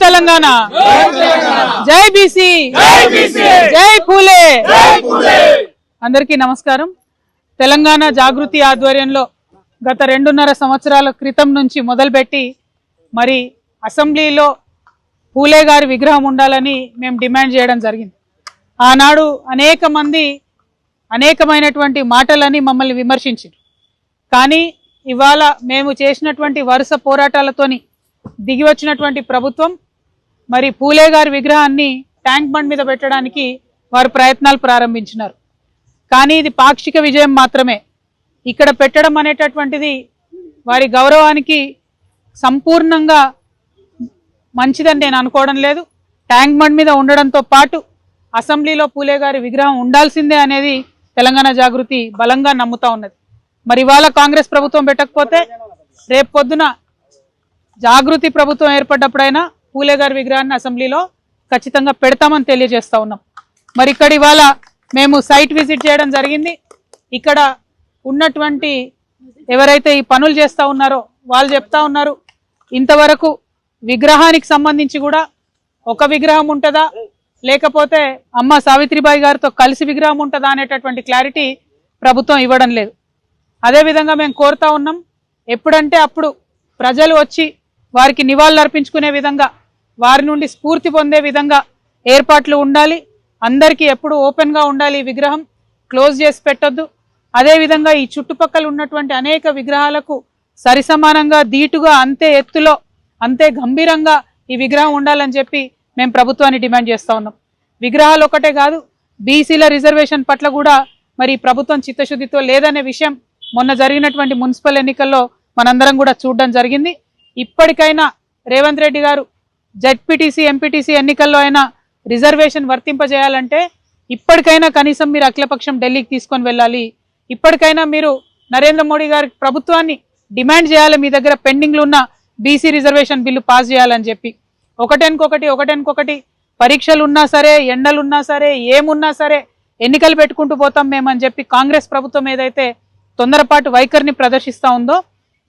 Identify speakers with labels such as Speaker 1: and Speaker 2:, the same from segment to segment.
Speaker 1: తెలంగాణ, జై బీసీ, జై పూలే. అందరికీ నమస్కారం. తెలంగాణ జాగృతి ఆధ్వర్యంలో గత 2.5 సంవత్సరాల క్రితం నుంచి మొదలుపెట్టి మరి అసెంబ్లీలో పూలే గారి విగ్రహం ఉండాలని మేము డిమాండ్ చేయడం జరిగింది. ఆనాడు అనేక మంది అనేకమైనటువంటి మాటలని మమ్మల్ని విమర్శించారు. కానీ ఇవాళ మేము చేసినటువంటి వరుస పోరాటాలతోని దిగి వచ్చినటువంటి ప్రభుత్వం మరి పూలే గారి విగ్రహాన్ని ట్యాంక్ బండ్ మీద పెట్టడానికి వారు ప్రయత్నాలు ప్రారంభించినారు. కానీ ఇది పాక్షిక విజయం మాత్రమే. ఇక్కడ పెట్టడం అనేటటువంటిది వారి గౌరవానికి సంపూర్ణంగా మంచిదని నేను అనుకోవడం లేదు. ట్యాంక్ బండ్ మీద ఉండడంతో పాటు అసెంబ్లీలో పూలే గారి విగ్రహం ఉండాల్సిందే అనేది తెలంగాణ జాగృతి బలంగా నమ్ముతా ఉన్నది. మరి ఇవాళ కాంగ్రెస్ ప్రభుత్వం పెట్టకపోతే రేపు పొద్దున జాగృతి ప్రభుత్వం ఏర్పడ్డప్పుడైనా పూలే గారి విగ్రహాన్ని అసెంబ్లీలో ఖచ్చితంగా పెడతామని తెలియజేస్తా ఉన్నాం. మరి ఇక్కడ ఇవాళ మేము సైట్ విజిట్ చేయడం జరిగింది. ఇక్కడ ఉన్నటువంటి ఎవరైతే ఈ పనులు చేస్తూ ఉన్నారో వాళ్ళు చెప్తా ఉన్నారు, ఇంతవరకు విగ్రహానికి సంబంధించి కూడా ఒక విగ్రహం ఉంటుందా లేకపోతే అమ్మ సావిత్రిబాయి గారితో కలిసి విగ్రహం ఉంటుందా అనేటటువంటి క్లారిటీ ప్రభుత్వం ఇవ్వడం లేదు. అదేవిధంగా మేము కోరుతా ఉన్నాం, ఎప్పుడంటే అప్పుడు ప్రజలు వచ్చి వారికి నివాళులు అర్పించుకునే విధంగా, వారి నుండి స్ఫూర్తి పొందే విధంగా ఏర్పాట్లు ఉండాలి. అందరికీ ఎప్పుడు ఓపెన్గా ఉండాలి. ఈ విగ్రహం క్లోజ్ చేసి పెట్టొద్దు. అదేవిధంగా ఈ చుట్టుపక్కల ఉన్నటువంటి అనేక విగ్రహాలకు సరిసమానంగా ధీటుగా అంతే ఎత్తులో అంతే గంభీరంగా ఈ విగ్రహం ఉండాలని చెప్పి మేము ప్రభుత్వాన్ని డిమాండ్ చేస్తూ ఉన్నాం. విగ్రహాలు ఒకటే కాదు, బీసీల రిజర్వేషన్ పట్ల కూడా మరి ప్రభుత్వం చిత్తశుద్ధితో లేదనే విషయం మొన్న జరిగినటువంటి మున్సిపల్ ఎన్నికల్లో మనందరం కూడా చూడడం జరిగింది. ఇప్పటికైనా రేవంత్ రెడ్డి గారు జెడ్పీటీసీ ఎంపీటీసీ ఎన్నికల్లో అయినా రిజర్వేషన్ వర్తింపజేయాలంటే ఇప్పటికైనా కనీసం మీరు అఖిలపక్షం ఢిల్లీకి తీసుకొని వెళ్ళాలి. ఇప్పటికైనా మీరు నరేంద్ర మోడీ గారి ప్రభుత్వాన్ని డిమాండ్ చేయాలి, మీ దగ్గర పెండింగ్లు ఉన్న బీసీ రిజర్వేషన్ బిల్లు పాస్ చేయాలని చెప్పి. ఒకటెనుకొకటి పరీక్షలు ఉన్నా సరే, ఎండలున్నా సరే, ఏమున్నా సరే ఎన్నికలు పెట్టుకుంటూ పోతాం మేమని చెప్పి కాంగ్రెస్ ప్రభుత్వం ఏదైతే తొందరపాటు వైఖరిని ప్రదర్శిస్తూ ఉందో,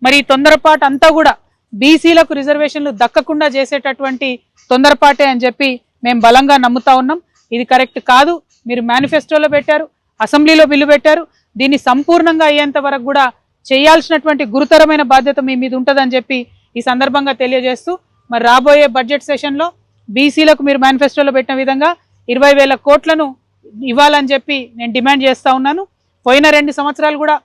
Speaker 1: మరి ఈ తొందరపాటు అంతా కూడా బీసీలకు రిజర్వేషన్లు దక్కకుండా చేసేటటువంటి తొందరపాటే అని చెప్పి మేము బలంగా నమ్ముతా ఉన్నాం. ఇది కరెక్ట్ కాదు. మీరు మేనిఫెస్టోలో పెట్టారు, అసెంబ్లీలో బిల్లు పెట్టారు. దీన్ని సంపూర్ణంగా అయ్యేంత వరకు కూడా చేయాల్సినటువంటి గురుతరమైన బాధ్యత మీ మీద ఉంటుందని చెప్పి ఈ సందర్భంగా తెలియజేస్తూ, మరి రాబోయే బడ్జెట్ సెషన్లో బీసీలకు మీరు మేనిఫెస్టోలో పెట్టిన విధంగా 20,000 కోట్లను ఇవ్వాలని చెప్పి నేను డిమాండ్ చేస్తూ ఉన్నాను. పోయిన 2 సంవత్సరాలు కూడా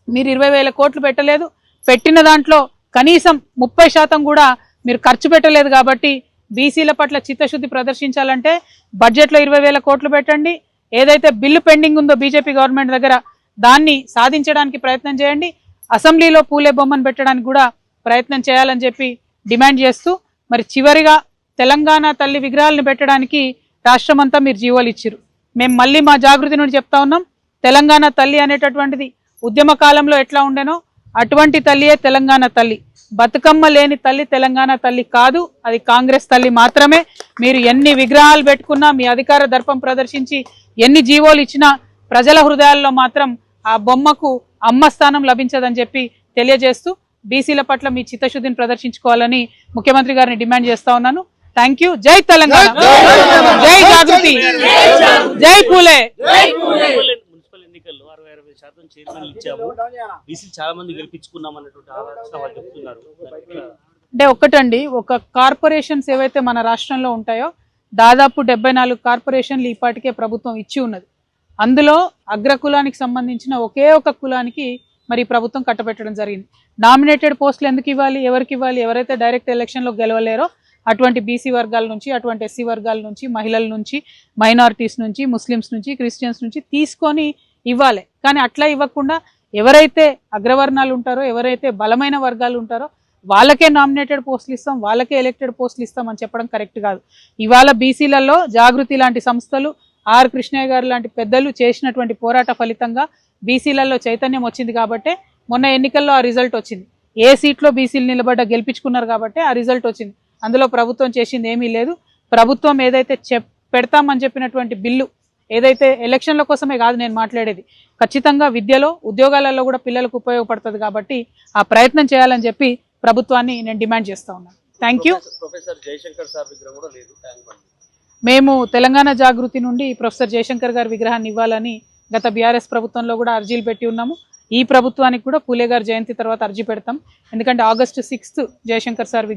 Speaker 1: మీరు 20,000 కోట్లు పెట్టలేదు. పెట్టిన దాంట్లో కనీసం 30% కూడా మీరు ఖర్చు పెట్టలేదు. కాబట్టి బీసీల పట్ల చిత్తశుద్ధి ప్రదర్శించాలంటే బడ్జెట్లో 20,000 కోట్లు పెట్టండి. ఏదైతే బిల్లు పెండింగ్ ఉందో బీజేపీ గవర్నమెంట్ దగ్గర దాన్ని సాధించడానికి ప్రయత్నం చేయండి. అసెంబ్లీలో పూలే బొమ్మను పెట్టడానికి కూడా ప్రయత్నం చేయాలని చెప్పి డిమాండ్ చేస్తూ, మరి చివరిగా తెలంగాణ తల్లి విగ్రహాలను పెట్టడానికి రాష్ట్రమంతా మీరు జీవోలు ఇచ్చిరు. మేము మళ్ళీ మా జాగృతి నుండి చెప్తా ఉన్నాం, తెలంగాణ తల్లి అనేటటువంటిది ఉద్యమ కాలంలో ఎట్లా ఉండేనో అటువంటి తల్లియే తెలంగాణ తల్లి. బతుకమ్మ లేని తల్లి తెలంగాణ తల్లి కాదు, అది కాంగ్రెస్ తల్లి మాత్రమే. మీరు ఎన్ని విగ్రహాలు పెట్టుకున్నా, మీ అధికార దర్పం ప్రదర్శించి ఎన్ని జీవోలు ఇచ్చినా ప్రజల హృదయాల్లో మాత్రం ఆ బొమ్మకు అమ్మ స్థానం లభించదని చెప్పి తెలియజేస్తూ, బీసీల పట్ల మీ చిత్తశుద్ధిని ప్రదర్శించుకోవాలని ముఖ్యమంత్రి గారిని డిమాండ్ చేస్తా ఉన్నాను. Thank you. జై తెలంగాణ, జై జాగృతి, జై పూలే.
Speaker 2: మున్సిపల్ ఎన్నికల్లో 60-60% చైర్మన్లు ఇచ్చాము, బీసీ చాలా మంది గెలిపించుకున్నాం అన్నటువంటి ఆలోచన వాళ్ళు చెప్తున్నారు.
Speaker 1: అంటే ఒక్కటండి, ఒక కార్పొరేషన్స్ ఏవైతే మన రాష్ట్రంలో ఉంటాయో దాదాపు 74 కార్పొరేషన్లు ఈపాటికే ప్రభుత్వం ఇచ్చి ఉన్నది. అందులో అగ్రకులానికి సంబంధించిన ఒకే ఒక కులానికి మరి ప్రభుత్వం కట్టబెట్టడం జరిగింది. నామినేటెడ్ పోస్టులు ఎందుకు ఇవ్వాలి, ఎవరికి ఇవ్వాలి? ఎవరైతే డైరెక్ట్ ఎలక్షన్లో గెలవలేరో అటువంటి బీసీ వర్గాల నుంచి, అటువంటి ఎస్సీ వర్గాల నుంచి, మహిళల నుంచి, మైనారిటీస్ నుంచి, ముస్లిమ్స్ నుంచి, క్రిస్టియన్స్ నుంచి తీసుకొని ఇవ్వాలి. కానీ అట్లా ఇవ్వకుండా ఎవరైతే అగ్రవర్ణాలు ఉంటారో, ఎవరైతే బలమైన వర్గాలు ఉంటారో వాళ్ళకే నామినేటెడ్ పోస్టులు ఇస్తాం, వాళ్ళకే ఎలక్టెడ్ పోస్టులు ఇస్తాం అని చెప్పడం కరెక్ట్ కాదు. ఇవాళ బీసీలలో జాగృతి లాంటి సంస్థలు, ఆర్ కృష్ణయ్య గారు లాంటి పెద్దలు చేసినటువంటి పోరాట ఫలితంగా బీసీలలో చైతన్యం వచ్చింది కాబట్టి మొన్న ఎన్నికల్లో ఆ రిజల్ట్ వచ్చింది. ఏ సీట్లో బీసీలు నిలబడ్డ గెలిపించుకున్నారు కాబట్టి ఆ రిజల్ట్ వచ్చింది. అందులో ప్రభుత్వం చేసింది ఏమీ లేదు. ప్రభుత్వం ఏదైతే పెడతామని చెప్పినటువంటి బిల్లు ఏదైతే ఎలక్షన్ల కోసమే కాదు నేను మాట్లాడేది, ఖచ్చితంగా విద్యలో, ఉద్యోగాలలో కూడా పిల్లలకు ఉపయోగపడుతుంది కాబట్టి ఆ ప్రయత్నం చేయాలని చెప్పి ప్రభుత్వాన్ని నేను డిమాండ్ చేస్తా ఉన్నాను. Thank you.
Speaker 3: Professor Jayashankar sir విగ్రహం కూడా లేదు ట్యాంక్ బండ్.
Speaker 1: మేము తెలంగాణ జాగృతి నుండి ప్రొఫెసర్ జయశంకర్ గారి విగ్రహాన్ని ఇవ్వాలని గత బీఆర్ఎస్ ప్రభుత్వంలో కూడా అర్జీలు పెట్టి ఉన్నాము. ఈ ప్రభుత్వానికి కూడా పూలే గారి జయంతి తర్వాత అర్జీ పెడతాం. ఎందుకంటే August 6th Jayashankar sir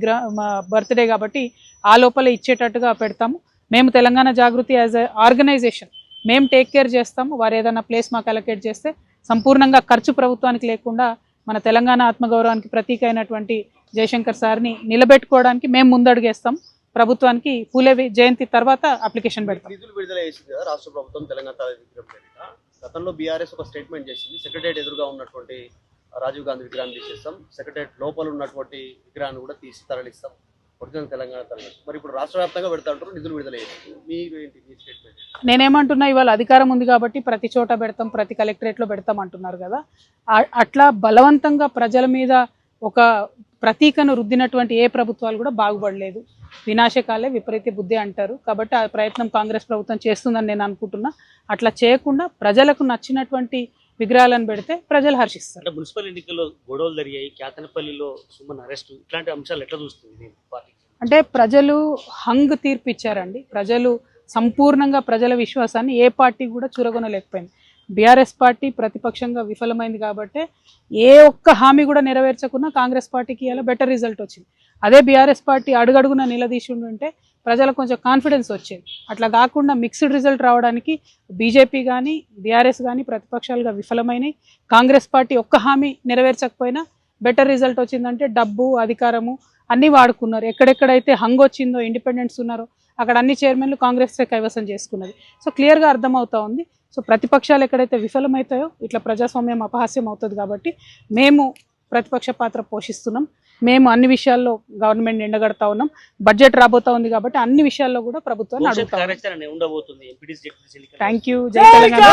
Speaker 1: birthday కాబట్టి ఆ లోపల ఇచ్చేటట్టుగా పెడతాము. మేము తెలంగాణ జాగృతి యాజ్ ఎ ఆర్గనైజేషన్ మేము టేక్ కేర్ చేస్తాము. వారు ఏదైనా ప్లేస్ మాకు అలొకేట్ చేస్తే సంపూర్ణంగా ఖర్చు ప్రభుత్వానికి లేకుండా మన తెలంగాణ ఆత్మగౌరవానికి ప్రతీక అయినటువంటి జయశంకర్ సార్ని నిలబెట్టుకోవడానికి మేము ముందడుగేస్తాం. ప్రభుత్వానికి పూలే జయంతి తర్వాత అప్లికేషన్ పెడతాం.
Speaker 3: నిధులు విడుదల చేసింది కదా రాష్ట్ర ప్రభుత్వం తెలంగాణ తల్లి విగ్రహం పేరిట. గతంలో బీఆర్ఎస్ ఒక స్టేట్మెంట్ చేసింది, సెక్రటరియట్ ఎదురుగా ఉన్నటువంటి రాజీవ్ గాంధీ విగ్రహాన్ని తీసేస్తాం, సెక్రటరియట్ లోపల ఉన్నటువంటి విగ్రహాన్ని కూడా తీసి తరలిస్తాం, ఒరిజినల్ తెలంగాణ తరలి. మరి ఇప్పుడు రాష్ట్ర వ్యాప్తంగా పెడతా ఉంటారు, నిధులు విడుదల చేస్తుంది. మీరు ఏంటి మీ స్టేట్మెంట్?
Speaker 1: నేనేమంటున్నా, ఇవాళ అధికారం ఉంది కాబట్టి ప్రతి చోట పెడతాం, ప్రతి కలెక్టరేట్లో పెడతాం అంటున్నారు కదా. అట్లా బలవంతంగా ప్రజల మీద ఒక ప్రతీకను రుద్దినటువంటి ఏ ప్రభుత్వాలు కూడా బాగుపడలేదు. వినాశకాలే విపరీత బుద్ధి అంటారు. కాబట్టి ఆ ప్రయత్నం కాంగ్రెస్ ప్రభుత్వం చేస్తుందని నేను అనుకుంటున్నా. అట్లా చేయకుండా ప్రజలకు నచ్చినటువంటి విగ్రహాలను పెడితే ప్రజలు హర్షిస్తారు.
Speaker 2: అంటే మున్సిపల్ ఎన్నికల్లో గొడవలు జరిగాయి, కేతనపల్లిలో సుమన్ అరెస్ట్, ఇట్లాంటి అంశాలు ఎట్లా చూస్తుంది పార్టీ?
Speaker 1: అంటే ప్రజలు హంగ్ తీర్పు ఇచ్చారండి. ప్రజలు సంపూర్ణంగా ప్రజల విశ్వాసాన్ని ఏ పార్టీ కూడా చూరగొనలేకపోయింది. బీఆర్ఎస్ పార్టీ ప్రతిపక్షంగా విఫలమైంది కాబట్టి ఏ ఒక్క హామీ కూడా నెరవేర్చకుండా కాంగ్రెస్ పార్టీకి ఇలా బెటర్ రిజల్ట్ వచ్చింది. అదే బీఆర్ఎస్ పార్టీ అడుగడుగున నిలదీసి ఉంటే ప్రజలకు కొంచెం కాన్ఫిడెన్స్ వచ్చేది. అట్లా కాకుండా మిక్స్డ్ రిజల్ట్ రావడానికి బీజేపీ కానీ బీఆర్ఎస్ కానీ ప్రతిపక్షాలుగా విఫలమైనవి. కాంగ్రెస్ పార్టీ ఒక్క హామీ నెరవేర్చకపోయినా బెటర్ రిజల్ట్ వచ్చిందంటే డబ్బు అధికారము అన్నీ వాడుకున్నారు. ఎక్కడెక్కడైతే హంగ్ వచ్చిందో, ఇండిపెండెంట్స్ ఉన్నారో అక్కడ అన్ని చైర్మన్లు కాంగ్రెస్ కైవసం చేసుకున్నది. సో క్లియర్గా అర్థమవుతా ఉంది. సో ప్రతిపక్షాలు ఎక్కడైతే విఫలమవుతాయో ఇట్లా ప్రజాస్వామ్యం అపహాస్యం అవుతుంది. కాబట్టి మేము ప్రతిపక్ష పాత్ర పోషిస్తున్నాం. మేము అన్ని విషయాల్లో గవర్నమెంట్ ఎండగడతా ఉన్నాం. బడ్జెట్ రాబోతా ఉంది కాబట్టి అన్ని విషయాల్లో కూడా ప్రభుత్వాన్ని అడుగుతాం.
Speaker 2: ఉండబోతుంది.
Speaker 1: Thank you. జై తెలంగాణ.